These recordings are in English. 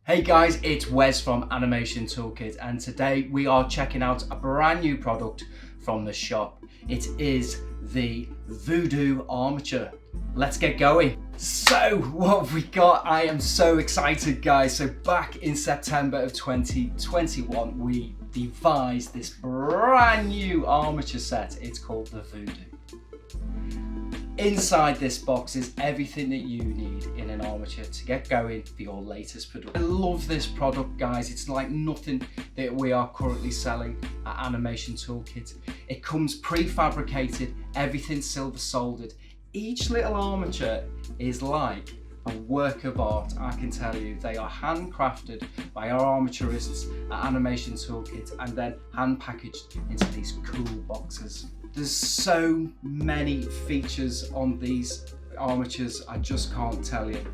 Hey guys, it's Wes from Animation Toolkit, and today we are checking out a brand new product from the shop. It is the Voodoo Armature. Let's get going. So what have we got? I am so excited, guys. So back in September of 2021, we devised this brand new armature set. It's called the Voodoo. Inside this box is everything that you need in an armature to get going for your latest product. I love this product, guys. It's like nothing that we are currently selling at Animation Toolkit. It comes prefabricated, everything silver soldered. Each little armature is like a work of art, I can tell you. They are handcrafted by our armaturists at Animation Toolkit and then hand packaged into these cool boxes. There's so many features on these armatures, I just can't tell you.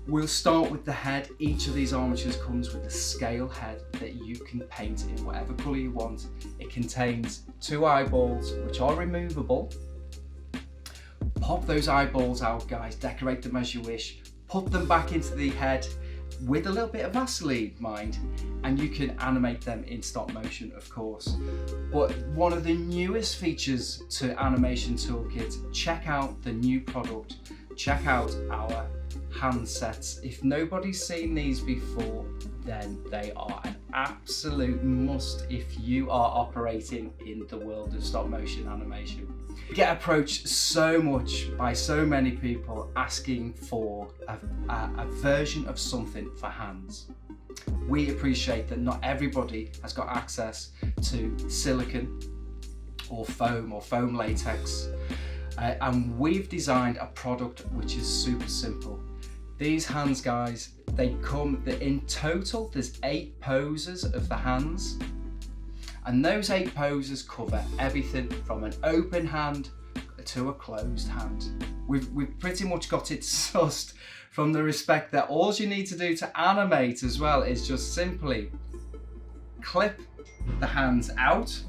We'll start with the head. Each of these armatures comes with a scale head that you can paint in whatever colour you want. It contains 2 eyeballs which are removable. Pop those eyeballs out, guys, decorate them as you wish, put them back into the head with a little bit of Vaseline, mind, and you can animate them in stop motion, of course. But one of the newest features to Animation Toolkit, check out the new product, check out our hand sets. If nobody's seen these before, then they are an absolute must if you are operating in the world of stop motion animation. We get approached so much by so many people asking for a version of something for hands. We appreciate that not everybody has got access to silicone or foam latex, and we've designed a product which is super simple. These hands, guys, they come, in total there's 8 poses of the hands, and those 8 poses cover everything from an open hand to a closed hand. We've pretty much got it sussed from the respect that all you need to do to animate as well is just simply clip the hands out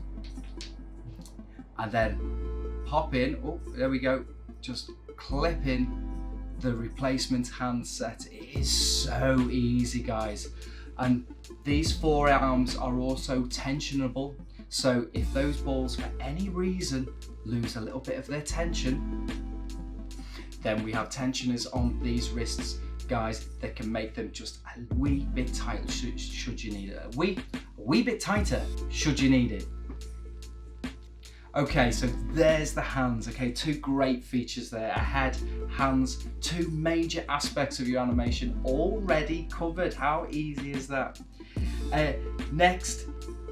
and then pop in, oh there we go, just clip in the replacement hand set. It is so easy, guys, and these forearms are also tensionable, so if those balls for any reason lose a little bit of their tension, then we have tensioners on these wrists, guys, that can make them just a wee bit tighter should you need it, a wee bit tighter should you need it. Okay, so there's the hands. Okay, 2 great features there, a head, hands, 2 major aspects of your animation already covered. How easy is that? Next,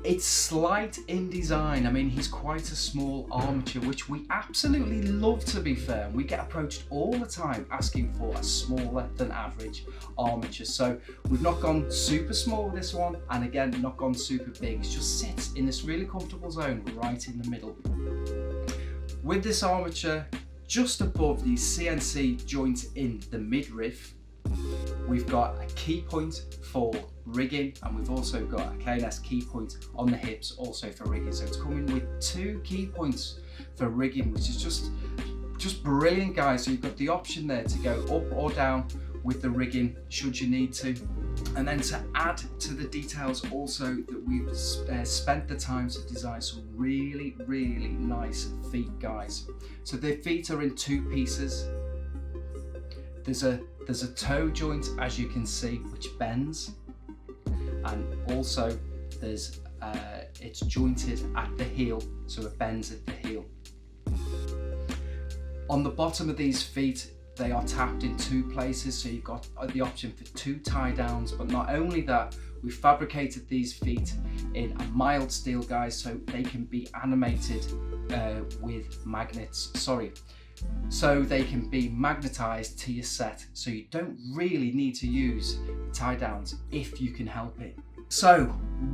it's slight in design. I mean, he's quite a small armature, which we absolutely love, to be fair. We get approached all the time asking for a smaller than average armature. So we've not gone super small with this one, and again, not gone super big. It just sits in this really comfortable zone right in the middle. With this armature, just above the CNC joint in the midriff, we've got a key point for rigging, and we've also got a KNS key point on the hips also for rigging. So it's coming with 2 key points for rigging, which is just brilliant, guys. So you've got the option there to go up or down with the rigging should you need to. And then to add to the details also, that we've spent the time to design some really nice feet, guys. So the feet are in 2 pieces. There's a toe joint, as you can see, which bends, and also there's it's jointed at the heel, so it bends at the heel. On the bottom of these feet, they are tapped in 2 places, so you've got the option for 2 tie downs. But not only that, we've fabricated these feet in a mild steel, guys, so they can be animated with magnets. So they can be magnetized to your set, so you don't really need to use tie downs if you can help it. So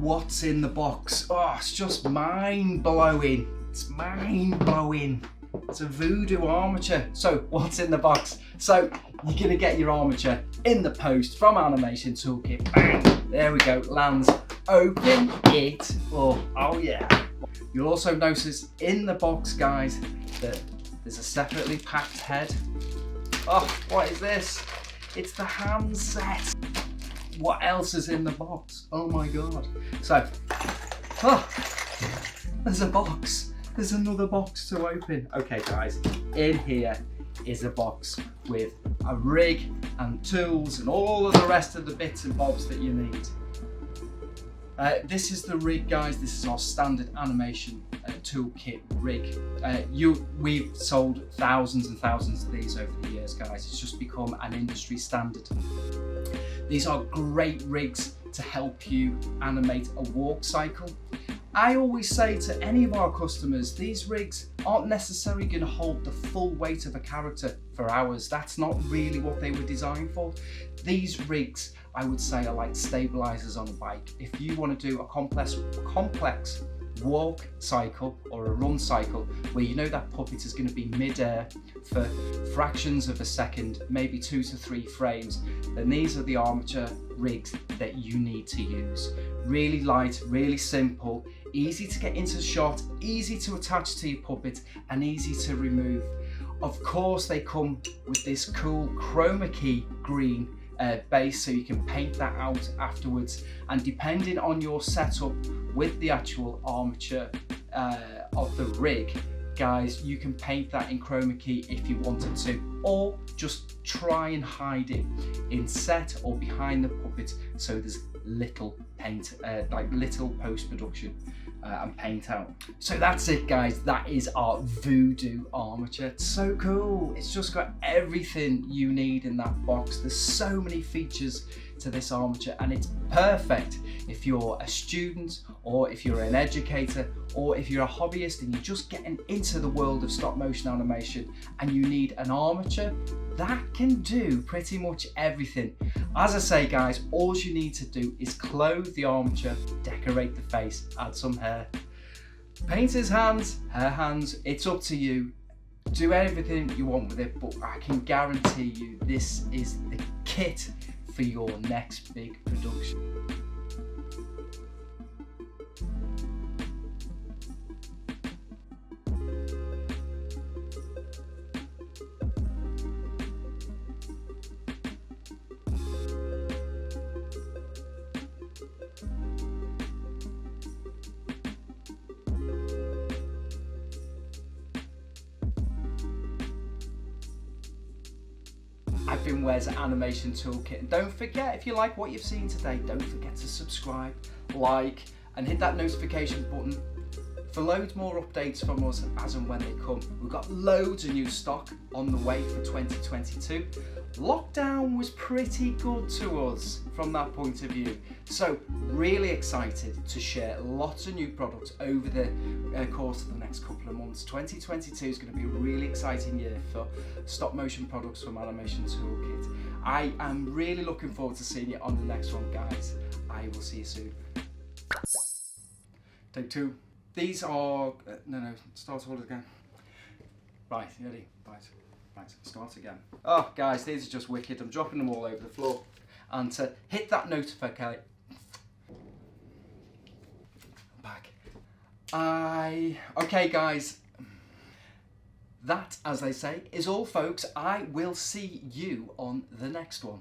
what's in the box? Oh, it's just mind blowing. It's mind blowing. It's a Voodoo armature. So what's in the box? So you're gonna get your armature in the post from Animation Toolkit. Bang! There we go, lands. Open it up. Oh yeah. You'll also notice in the box, guys, that there's a separately packed head. Oh, what is this? It's the handset. What else is in the box? Oh my god. So, there's a box. There's another box to open. Okay guys, in here is a box with a rig and tools and all of the rest of the bits and bobs that you need. This is the rig, guys. This is our standard animation toolkit rig. We've sold thousands and thousands of these over the years, guys. It's just become an industry standard. These are great rigs to help you animate a walk cycle. I always say to any of our customers, these rigs aren't necessarily going to hold the full weight of a character for hours. That's not really what they were designed for. These rigs, I would say, are like stabilizers on a bike. If you want to do a complex walk cycle or a run cycle where you know that puppet is going to be mid-air for fractions of a second, maybe 2 to 3 frames, then these are the armature rigs that you need to use. Really light, really simple, easy to get into shot, easy to attach to your puppet, and easy to remove. Of course, they come with this cool chroma key green base, so you can paint that out afterwards, and depending on your setup with the actual armature of the rig, guys, you can paint that in chroma key if you wanted to, or just try and hide it in set or behind the puppet so there's little paint, like little post-production and paint out. So that's it, guys. That is our Voodoo Armature. It's so cool. It's just got everything you need in that box. There's so many features to this armature, and it's perfect if you're a student, or if you're an educator, or if you're a hobbyist and you're just getting into the world of stop motion animation and you need an armature that can do pretty much everything. As I say, guys, all you need to do is clothe the armature, decorate the face, add some hair, paint his hands, her hands, it's up to you. Do everything you want with it, but I can guarantee you this is the kit for your next big production. I've been Wes at Animation Toolkit, and don't forget, if you like what you've seen today, don't forget to subscribe, like, and hit that notification button for loads more updates from us as and when they come. We've got loads of new stock on the way for 2022. Lockdown was pretty good to us from that point of view, so really excited to share lots of new products over the course of the next couple of months. 2022 is going to be a really exciting year for stop motion products from Animation Toolkit. I am really looking forward to seeing you on the next one, guys. I will see you soon. Take 2. These are, no, start all again. Right, ready? Right, start again. Oh, guys, these are just wicked. I'm dropping them all over the floor. And to hit that notification, back. Okay, guys. That, as they say, is all, folks. I will see you on the next one.